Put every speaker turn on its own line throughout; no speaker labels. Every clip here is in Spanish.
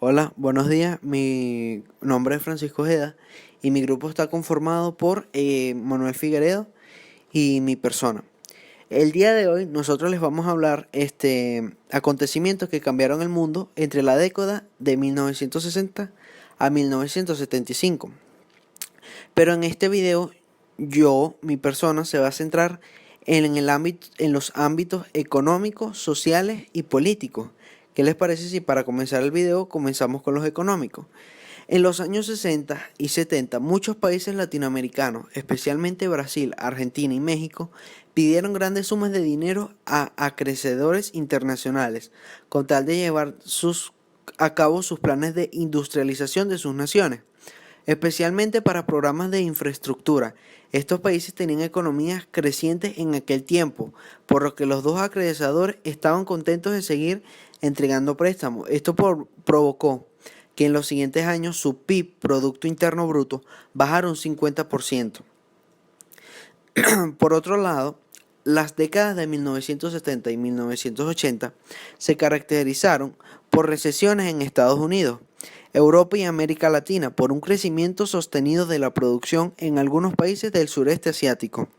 Hola, buenos días. Mi nombre es Francisco Ojeda y mi grupo está conformado por Manuel Figueredo y mi persona. El día de hoy nosotros les vamos a hablar acontecimientos que cambiaron el mundo entre la década de 1960 a 1975. Pero en este video mi persona, se va a centrar en los ámbitos económicos, sociales y políticos. ¿Qué les parece si para comenzar el video comenzamos con los económicos? En los años 60 y 70, muchos países latinoamericanos, especialmente Brasil, Argentina y México, pidieron grandes sumas de dinero a acreedores internacionales con tal de llevar a cabo sus planes de industrialización de sus naciones, especialmente para programas de infraestructura. Estos países tenían economías crecientes en aquel tiempo, por lo que los dos acreedores estaban contentos de seguir entregando préstamos. Provocó que en los siguientes años su PIB, Producto Interno Bruto, bajara un 50%. Por otro lado, las décadas de 1970 y 1980 se caracterizaron por recesiones en Estados Unidos, Europa y América Latina, por un crecimiento sostenido de la producción en algunos países del sureste asiático.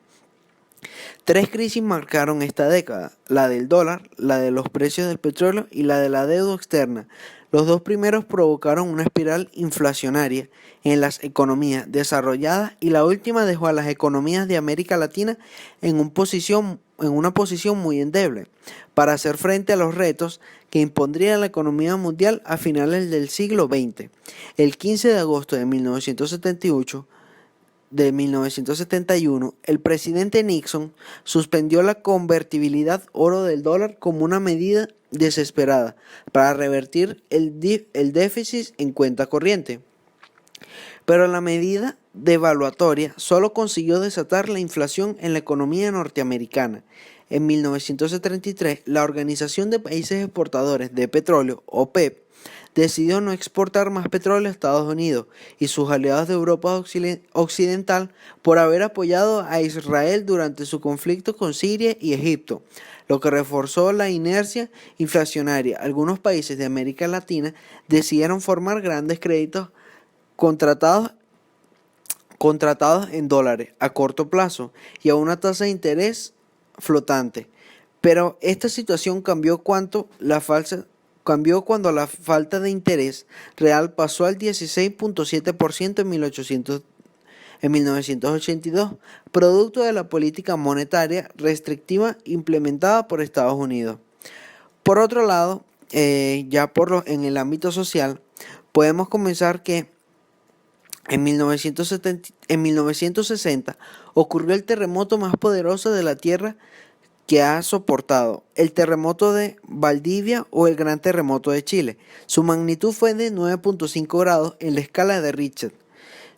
Tres crisis marcaron esta década: la del dólar, la de los precios del petróleo y la de la deuda externa. Los dos primeros provocaron una espiral inflacionaria en las economías desarrolladas y la última dejó a las economías de América Latina en una posición muy endeble para hacer frente a los retos que impondría la economía mundial a finales del siglo XX. El 15 de agosto de 1971, el presidente Nixon suspendió la convertibilidad oro del dólar como una medida desesperada para revertir el déficit en cuenta corriente. Pero la medida devaluatoria solo consiguió desatar la inflación en la economía norteamericana. En 1973, la Organización de Países Exportadores de Petróleo, OPEP, decidió no exportar más petróleo a Estados Unidos y sus aliados de Europa Occidental por haber apoyado a Israel durante su conflicto con Siria y Egipto, lo que reforzó la inercia inflacionaria. Algunos países de América Latina decidieron formar grandes créditos contratados en dólares a corto plazo y a una tasa de interés flotante. Pero esta situación cambió cuando la falta de interés real pasó al 16.7% en 1982, producto de la política monetaria restrictiva implementada por Estados Unidos. Por otro lado, en el ámbito social, podemos comenzar que en 1960 ocurrió el terremoto más poderoso de la Tierra que ha soportado, el terremoto de Valdivia o el Gran Terremoto de Chile. Su magnitud fue de 9.5 grados en la escala de Richter.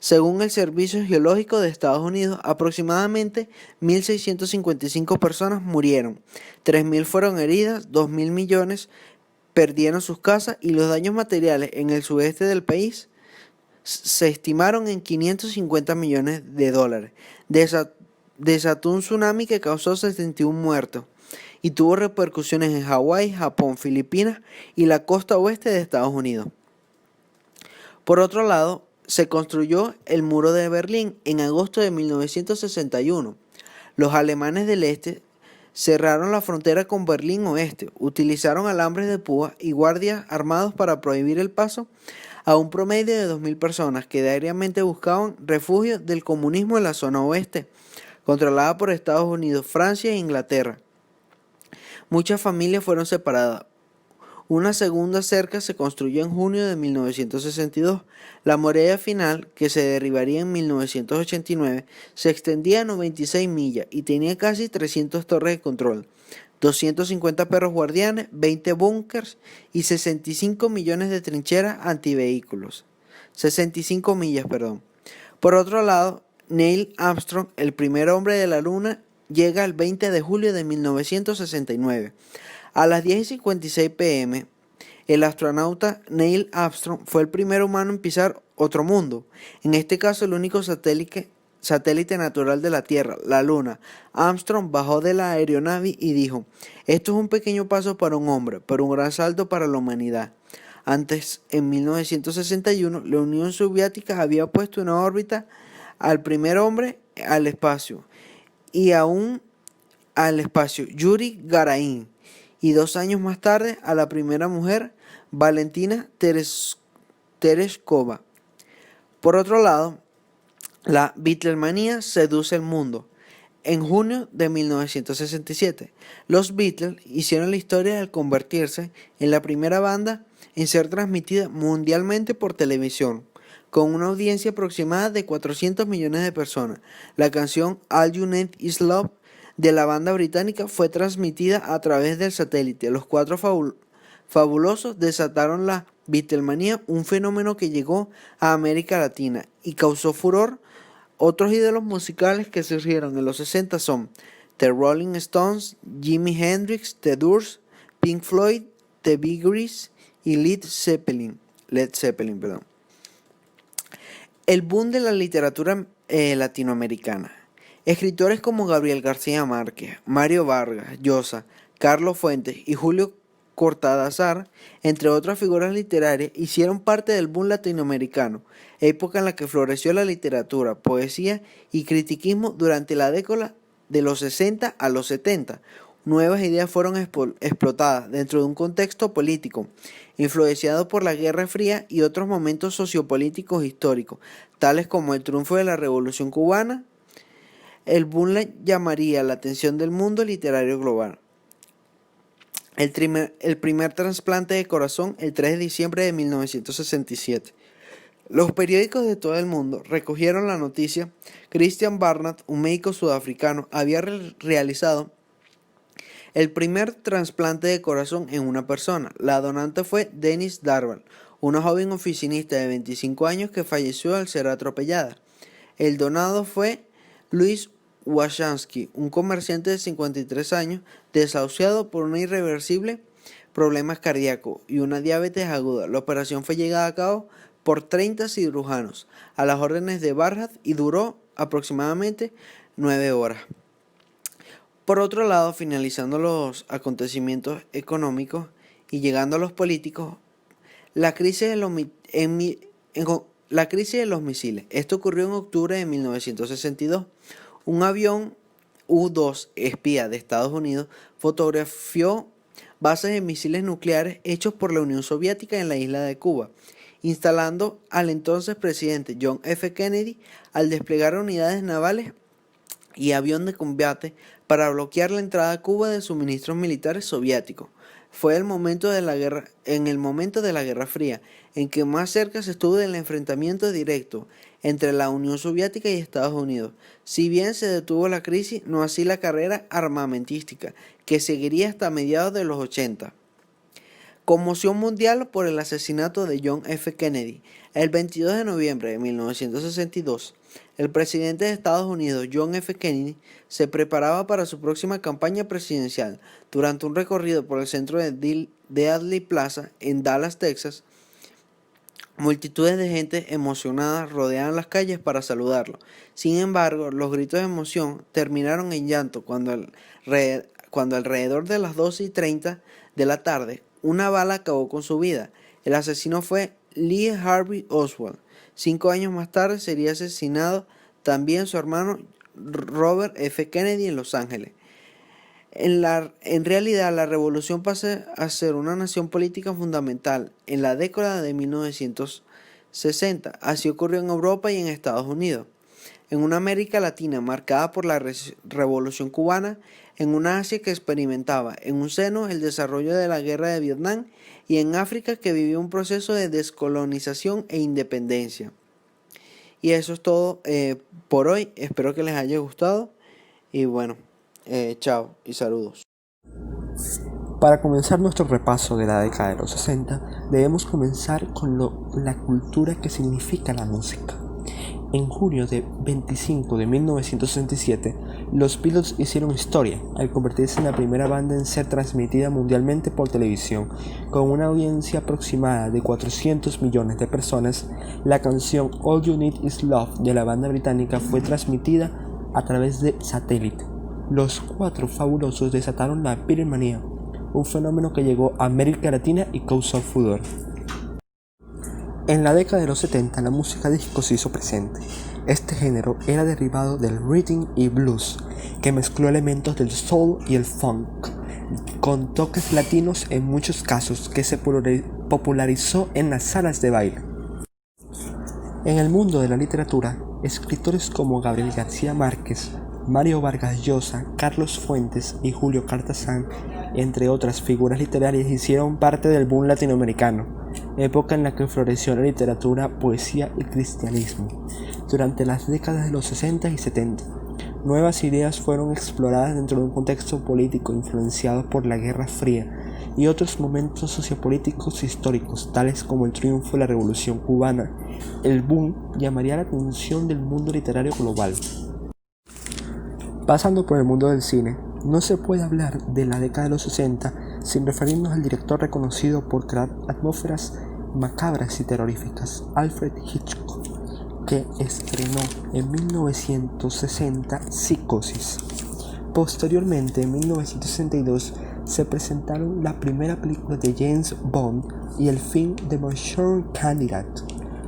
Según el Servicio Geológico de Estados Unidos, aproximadamente 1.655 personas murieron, 3.000 fueron heridas, 2.000 millones perdieron sus casas y los daños materiales en el sudeste del país se estimaron en $550 millones. Desató un tsunami que causó 71 muertos y tuvo repercusiones en Hawái, Japón, Filipinas y la costa oeste de Estados Unidos. Por otro lado, se construyó el Muro de Berlín en agosto de 1961. Los alemanes del este cerraron la frontera con Berlín Oeste, utilizaron alambres de púa y guardias armados para prohibir el paso a un promedio de 2.000 personas que diariamente buscaban refugio del comunismo en la zona oeste, controlada por Estados Unidos, Francia e Inglaterra. Muchas familias fueron separadas. Una segunda cerca se construyó en junio de 1962. La muralla final, que se derribaría en 1989, se extendía a 96 millas y tenía casi 300 torres de control, 250 perros guardianes, 20 búnkers y 65 millones de trincheras antivehículos. 65 millas, perdón. Por otro lado, Neil Armstrong, el primer hombre de la Luna, llega el 20 de julio de 1969. A las 10:56 p.m., el astronauta Neil Armstrong fue el primer humano en pisar otro mundo, en este caso el único satélite natural de la Tierra, la Luna. Armstrong bajó de la aeronave y dijo: "Esto es un pequeño paso para un hombre, pero un gran salto para la humanidad". Antes, en 1961, la Unión Soviética había puesto en órbita al primer hombre al espacio y aún al espacio, Yuri Gagarin, y 2 años más tarde a la primera mujer, Valentina Tereshkova. Por otro lado, la Beatlemanía seduce el mundo. En junio de 1967, los Beatles hicieron la historia al convertirse en la primera banda en ser transmitida mundialmente por televisión, con una audiencia aproximada de 400 millones de personas. La canción All You Need Is Love de la banda británica fue transmitida a través del satélite. Los cuatro fabulosos desataron la Beatlemanía, un fenómeno que llegó a América Latina y causó furor. Otros ídolos musicales que surgieron en los 60 son The Rolling Stones, Jimi Hendrix, The Doors, Pink Floyd, The Bee Gees y Led Zeppelin. El boom de la literatura latinoamericana. Escritores como Gabriel García Márquez, Mario Vargas Llosa, Carlos Fuentes y Julio Cortázar, entre otras figuras literarias, hicieron parte del boom latinoamericano, época en la que floreció la literatura, poesía y critiquismo durante la década de los 60 a los 70. Nuevas ideas fueron explotadas dentro de un contexto político, influenciado por la Guerra Fría y otros momentos sociopolíticos históricos, tales como el triunfo de la Revolución Cubana. El boom llamaría la atención del mundo literario global. El primer trasplante de corazón el 3 de diciembre de 1967. Los periódicos de todo el mundo recogieron la noticia. Christian Barnard, un médico sudafricano, había realizado el primer trasplante de corazón en una persona. La donante fue Denise Darwell, una joven oficinista de 25 años que falleció al ser atropellada. El donado fue Luis Washansky, un comerciante de 53 años, desahuciado por un irreversible problemas cardíacos y una diabetes aguda. La operación fue llevada a cabo por 30 cirujanos a las órdenes de Barnard y duró aproximadamente 9 horas. Por otro lado, finalizando los acontecimientos económicos y llegando a los políticos, la crisis de los misiles. Esto ocurrió en octubre de 1962. Un avión U-2 espía de Estados Unidos fotografió bases de misiles nucleares hechos por la Unión Soviética en la isla de Cuba, instalando al entonces presidente John F. Kennedy al desplegar unidades navales y avión de combate para bloquear la entrada a Cuba de suministros militares soviéticos. Fue en el momento de la Guerra Fría en que más cerca se estuvo del enfrentamiento directo entre la Unión Soviética y Estados Unidos. Si bien se detuvo la crisis, no así la carrera armamentística, que seguiría hasta mediados de los 80. Conmoción mundial por el asesinato de John F. Kennedy. El 22 de noviembre de 1962, el presidente de Estados Unidos, John F. Kennedy, se preparaba para su próxima campaña presidencial. Durante un recorrido por el centro de Dealey Plaza, en Dallas, Texas, multitudes de gente emocionada rodeaban las calles para saludarlo. Sin embargo, los gritos de emoción terminaron en llanto cuando alrededor de las 12:30 de la tarde, una bala acabó con su vida. El asesino fue Lee Harvey Oswald. 5 años más tarde sería asesinado también su hermano Robert F. Kennedy en Los Ángeles. En realidad, la revolución pasó a ser una nación política fundamental en la década de 1960. Así ocurrió en Europa y en Estados Unidos. En una América Latina marcada por la Revolución Cubana, en una Asia que experimentaba en un seno el desarrollo de la guerra de Vietnam y en África que vivió un proceso de descolonización e independencia. Y eso es todo por hoy. Espero que les haya gustado y bueno, chao y saludos.
Para comenzar nuestro repaso de la década de los 60, debemos comenzar con la cultura que significa la música. En junio de 25 de 1967, los Beatles hicieron historia al convertirse en la primera banda en ser transmitida mundialmente por televisión. Con una audiencia aproximada de 400 millones de personas, la canción All You Need Is Love de la banda británica fue transmitida a través de satélite. Los cuatro fabulosos desataron la Beatlemanía, un fenómeno que llegó a América Latina y causó furor. En la década de los 70 la música disco se hizo presente. Este género era derivado del rhythm y blues, que mezcló elementos del soul y el funk, con toques latinos en muchos casos, que se popularizó en las salas de baile. En el mundo de la literatura, escritores como Gabriel García Márquez, Mario Vargas Llosa, Carlos Fuentes y Julio Cortázar, entre otras figuras literarias, hicieron parte del boom latinoamericano, época en la que floreció la literatura, poesía y cristianismo. Durante las décadas de los 60 y 70, nuevas ideas fueron exploradas dentro de un contexto político influenciado por la Guerra Fría y otros momentos sociopolíticos históricos, tales como el triunfo de la Revolución Cubana. El boom llamaría la atención del mundo literario global. Pasando por el mundo del cine, no se puede hablar de la década de los 60 sin referirnos al director reconocido por crear atmósferas macabras y terroríficas, Alfred Hitchcock, que estrenó en 1960 Psicosis. Posteriormente, en 1962, se presentaron la primera película de James Bond y el film The Manchurian Candidate.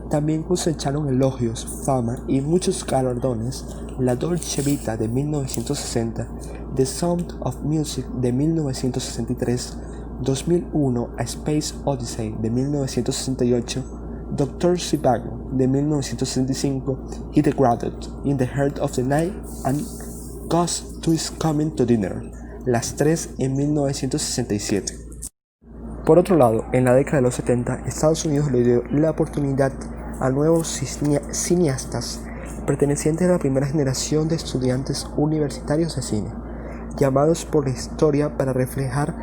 También cosecharon elogios, fama y muchos galardones la Dolce Vita de 1960, The Sound of Music de 1963, 2001 A Space Odyssey de 1968, Dr. Zhivago de 1965 y The Graduate, In the Heart of the Night and Ghost is Coming to Dinner, las tres en 1967. Por otro lado, en la década de los 70, Estados Unidos le dio la oportunidad a nuevos cineastas pertenecientes a la primera generación de estudiantes universitarios de cine, llamados por la historia para reflejar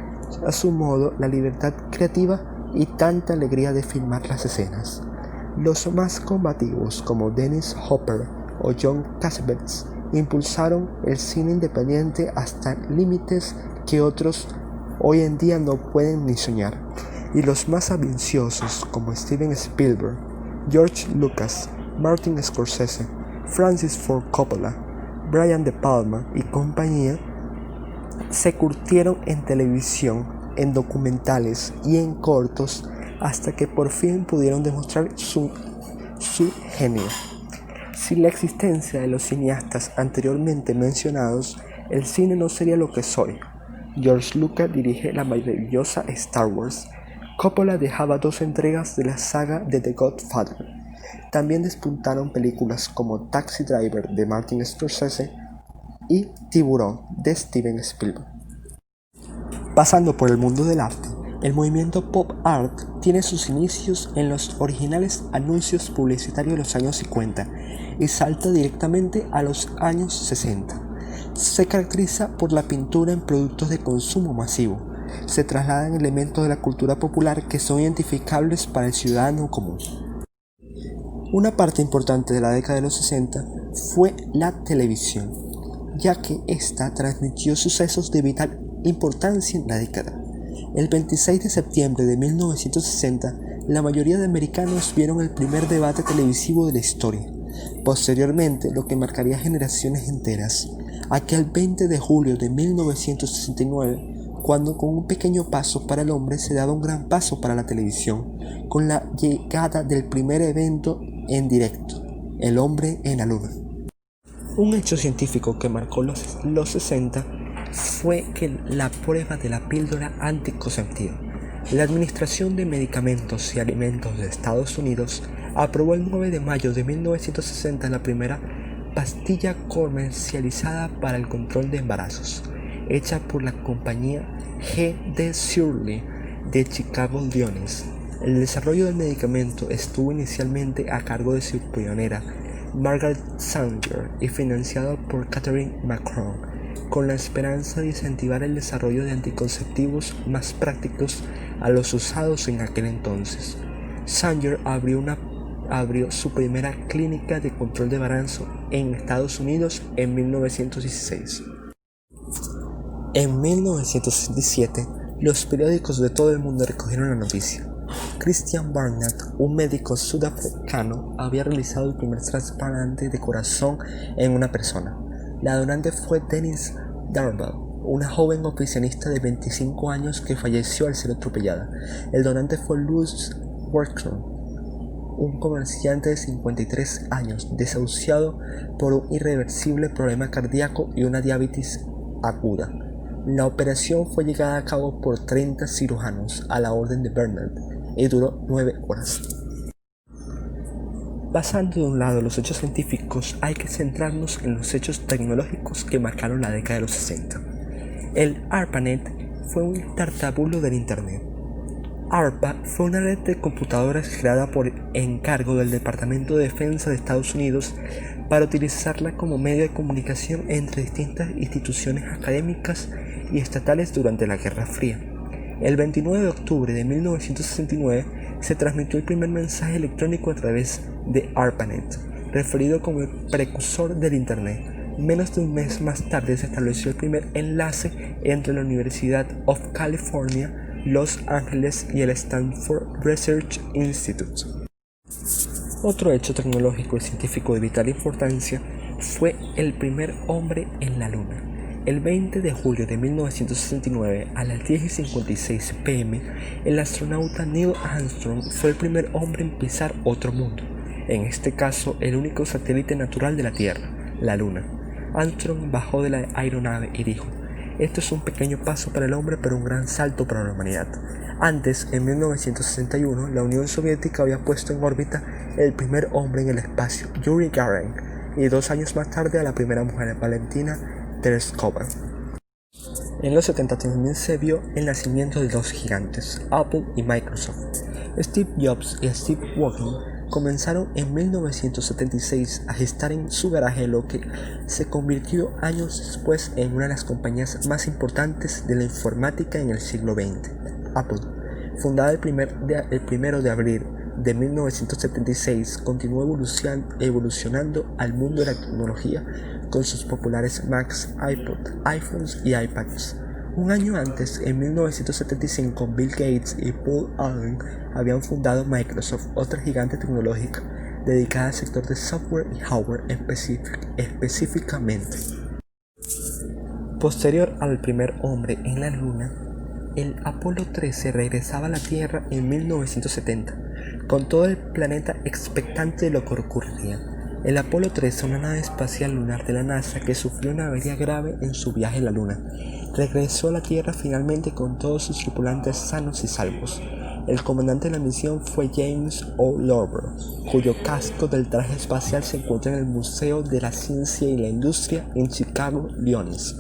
a su modo la libertad creativa y tanta alegría de filmar las escenas. Los más combativos, como Dennis Hopper o John Cassavetes, impulsaron el cine independiente hasta límites que otros hoy en día no pueden ni soñar, y los más ambiciosos, como Steven Spielberg, George Lucas, Martin Scorsese, Francis Ford Coppola, Brian De Palma y compañía, se curtieron en televisión, en documentales y en cortos hasta que por fin pudieron demostrar su genio. Sin la existencia de los cineastas anteriormente mencionados, el cine no sería lo que es hoy. George Lucas dirige la maravillosa Star Wars. Coppola dejaba 2 entregas de la saga de The Godfather. También despuntaron películas como Taxi Driver de Martin Scorsese y Tiburón de Steven Spielberg. Pasando por el mundo del arte, el movimiento pop art tiene sus inicios en los originales anuncios publicitarios de los años 50 y salta directamente a los años 60. Se caracteriza por la pintura en productos de consumo masivo. Se trasladan elementos de la cultura popular que son identificables para el ciudadano común. Una parte importante de la década de los 60 fue la televisión, ya que ésta transmitió sucesos de vital importancia en la década. El 26 de septiembre de 1960, la mayoría de americanos vieron el primer debate televisivo de la historia. Posteriormente, lo que marcaría generaciones enteras, aquel 20 de julio de 1969, cuando con un pequeño paso para el hombre se daba un gran paso para la televisión, con la llegada del primer evento en directo, el hombre en la luna. Un hecho científico que marcó los 60 fue que la prueba de la píldora anticonceptiva. La Administración de Medicamentos y Alimentos de Estados Unidos aprobó el 9 de mayo de 1960 la primera pastilla comercializada para el control de embarazos, hecha por la compañía G.D. Shirley de Chicago, Illinois. El desarrollo del medicamento estuvo inicialmente a cargo de su pionera, Margaret Sanger, y financiado por Catherine McCrone, con la esperanza de incentivar el desarrollo de anticonceptivos más prácticos a los usados en aquel entonces. Sanger abrió su primera clínica de control de embarazo en Estados Unidos en 1916. En 1967, los periódicos de todo el mundo recogieron la noticia. Christian Barnett, un médico sudafricano, había realizado el primer trasplante de corazón en una persona. La donante fue Denise Darwell, una joven oficinista de 25 años que falleció al ser atropellada. El donante fue Louis Workman, un comerciante de 53 años desahuciado por un irreversible problema cardíaco y una diabetes aguda. La operación fue llevada a cabo por 30 cirujanos a la orden de Bernard y duró 9 horas. Pasando de un lado los hechos científicos, hay que centrarnos en los hechos tecnológicos que marcaron la década de los 60. El ARPANET fue un tartabulo del Internet. ARPA fue una red de computadoras creada por encargo del Departamento de Defensa de Estados Unidos para utilizarla como medio de comunicación entre distintas instituciones académicas y estatales durante la Guerra Fría. El 29 de octubre de 1969 se transmitió el primer mensaje electrónico a través de ARPANET, referido como el precursor del Internet. Menos de un mes más tarde se estableció el primer enlace entre la Universidad of California, Los Ángeles y el Stanford Research Institute. Otro hecho tecnológico y científico de vital importancia fue el primer hombre en la Luna. El 20 de julio de 1969, a las 10:56 p.m., el astronauta Neil Armstrong fue el primer hombre en pisar otro mundo, en este caso el único satélite natural de la Tierra, la Luna. Armstrong bajó de la aeronave y dijo: "Esto es un pequeño paso para el hombre, pero un gran salto para la humanidad". Antes, en 1961, la Unión Soviética había puesto en órbita el primer hombre en el espacio, Yuri Gagarin, y 2 años más tarde a la primera mujer, Valentina Tereshkova. En los 70 también se vio el nacimiento de dos gigantes, Apple y Microsoft. Steve Jobs y Steve Wozniak comenzaron en 1976 a gestar en su garaje lo que se convirtió años después en una de las compañías más importantes de la informática en el siglo XX, Apple. Fundada el 1 de abril de 1976, continuó evolucionando al mundo de la tecnología con sus populares Macs, iPod, iPhones y iPads. Un año antes, en 1975, Bill Gates y Paul Allen habían fundado Microsoft, otra gigante tecnológica dedicada al sector de software y hardware específicamente. Posterior al primer hombre en la Luna, el Apolo 13 regresaba a la Tierra en 1970, con todo el planeta expectante de lo que ocurriría. El Apolo 13, una nave espacial lunar de la NASA que sufrió una avería grave en su viaje a la Luna, regresó a la Tierra finalmente con todos sus tripulantes sanos y salvos. El comandante de la misión fue James O. Lovell, cuyo casco del traje espacial se encuentra en el Museo de la Ciencia y la Industria en Chicago, Illinois.